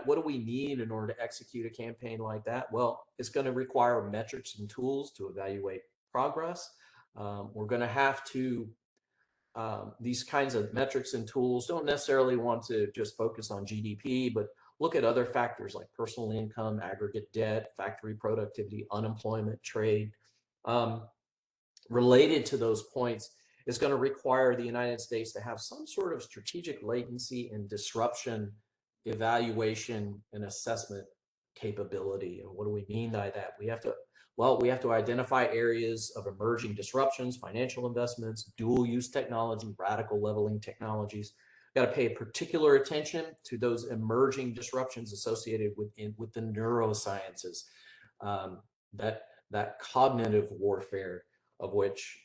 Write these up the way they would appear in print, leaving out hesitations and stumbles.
what do we need in order to execute a campaign like that? Well, it's going to require metrics and tools to evaluate progress. We're going to have to these kinds of metrics and tools don't necessarily want to just focus on GDP, but look at other factors like personal income, aggregate debt, factory productivity, unemployment, trade. Related to those points, is going to require the United States to have some sort of strategic latency and disruption evaluation and assessment capability. And what do we mean by that? We have to identify areas of emerging disruptions, financial investments, dual use technology, radical leveling technologies. Got to pay particular attention to those emerging disruptions associated with the neurosciences, that cognitive warfare, of which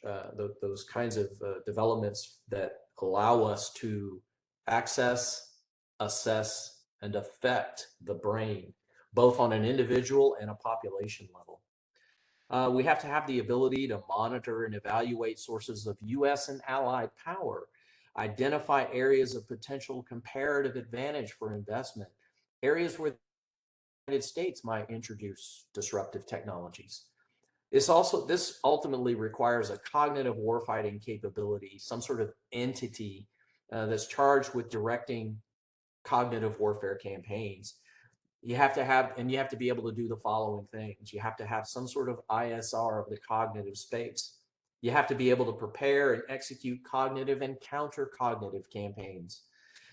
those kinds of developments that allow us to access, assess, and affect the brain, both on an individual and a population level. We have to have the ability to monitor and evaluate sources of U.S. and allied power, identify areas of potential comparative advantage for investment, areas where the United States might introduce disruptive technologies. This ultimately requires a cognitive warfighting capability, some sort of entity that's charged with directing cognitive warfare campaigns. You have to be able to do the following things. You have to have some sort of ISR of the cognitive space. You have to be able to prepare and execute cognitive and counter-cognitive campaigns.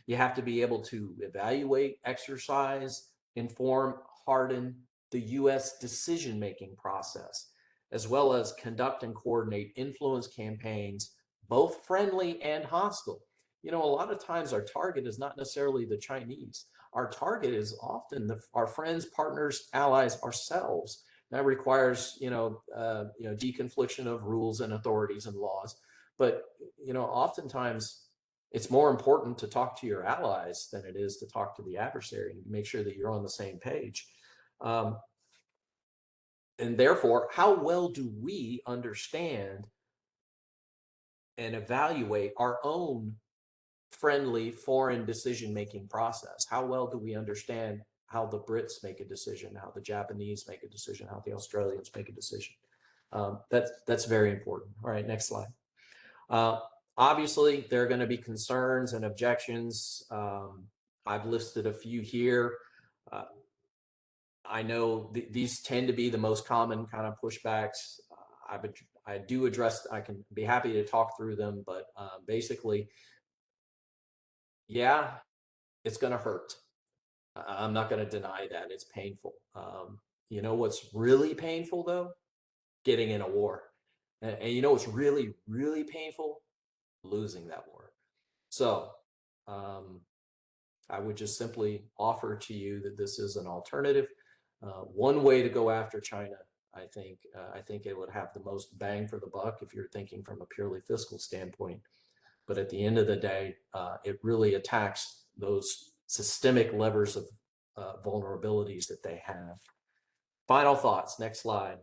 You have to be able to evaluate, exercise, inform, harden the U.S. decision-making process, as well as conduct and coordinate influence campaigns, both friendly and hostile. A lot of times our target is not necessarily the Chinese. Our target is often our friends, partners, allies, ourselves. That requires, deconfliction of rules and authorities and laws. But, oftentimes it's more important to talk to your allies than it is to talk to the adversary and make sure that you're on the same page. And therefore, how well do we understand and evaluate our own friendly foreign decision-making process? How well do we understand how the Brits make a decision, how the Japanese make a decision, how the Australians make a decision? That's very important. All right, next slide. Obviously, there are going to be concerns and objections. I've listed a few here. I know these tend to be the most common kind of pushbacks. I do address, I can be happy to talk through them, but basically, yeah, it's going to hurt. I'm not going to deny that. It's painful. What's really painful, though? Getting in a war. And what's really, really painful? Losing that war. So I would just simply offer to you that this is an alternative. One way to go after China, I think it would have the most bang for the buck if you're thinking from a purely fiscal standpoint. But at the end of the day, it really attacks those systemic levers of vulnerabilities that they have. Final thoughts, next slide.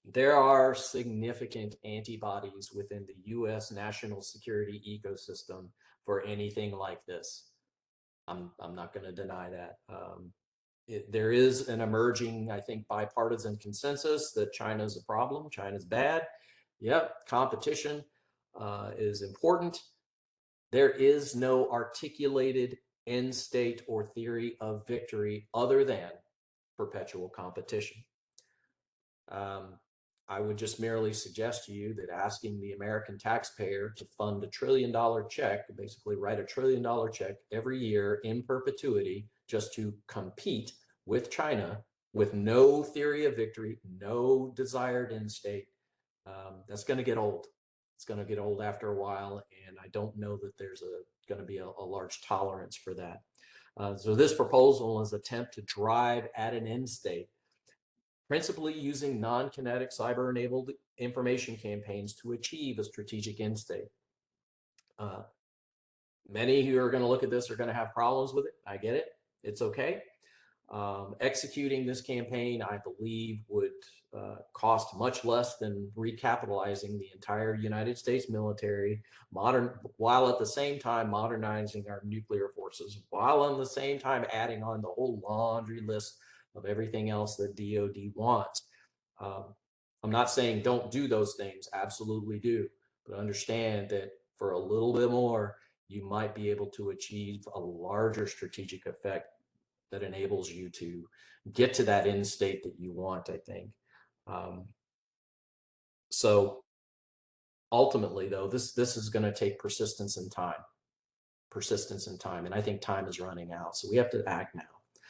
There are significant antibodies within the U.S. national security ecosystem for anything like this. I'm not going to deny that. There is an emerging, I think, bipartisan consensus that China's a problem, China's bad. Yep, competition is important. There is no articulated end state or theory of victory other than perpetual competition. I would just merely suggest to you that asking the American taxpayer to fund $1 trillion check, basically write $1 trillion check every year in perpetuity just to compete with China with no theory of victory, no desired end state, that's going to get old. It's going to get old after a while, and I don't know that there's going to be a large tolerance for that. So this proposal is an attempt to drive at an end state, principally using non-kinetic cyber-enabled information campaigns to achieve a strategic end state. Many who are going to look at this are going to have problems with it. I get it. It's okay. Executing this campaign, I believe, would cost much less than recapitalizing the entire United States military, while at the same time modernizing our nuclear forces, while at the same time adding on the whole laundry list of everything else that DoD wants. I'm not saying don't do those things, absolutely do, but understand that for a little bit more, you might be able to achieve a larger strategic effect that enables you to get to that end state that you want, I think. Um, so ultimately, though, this is going to take persistence and time, and I think time is running out. So we have to act now.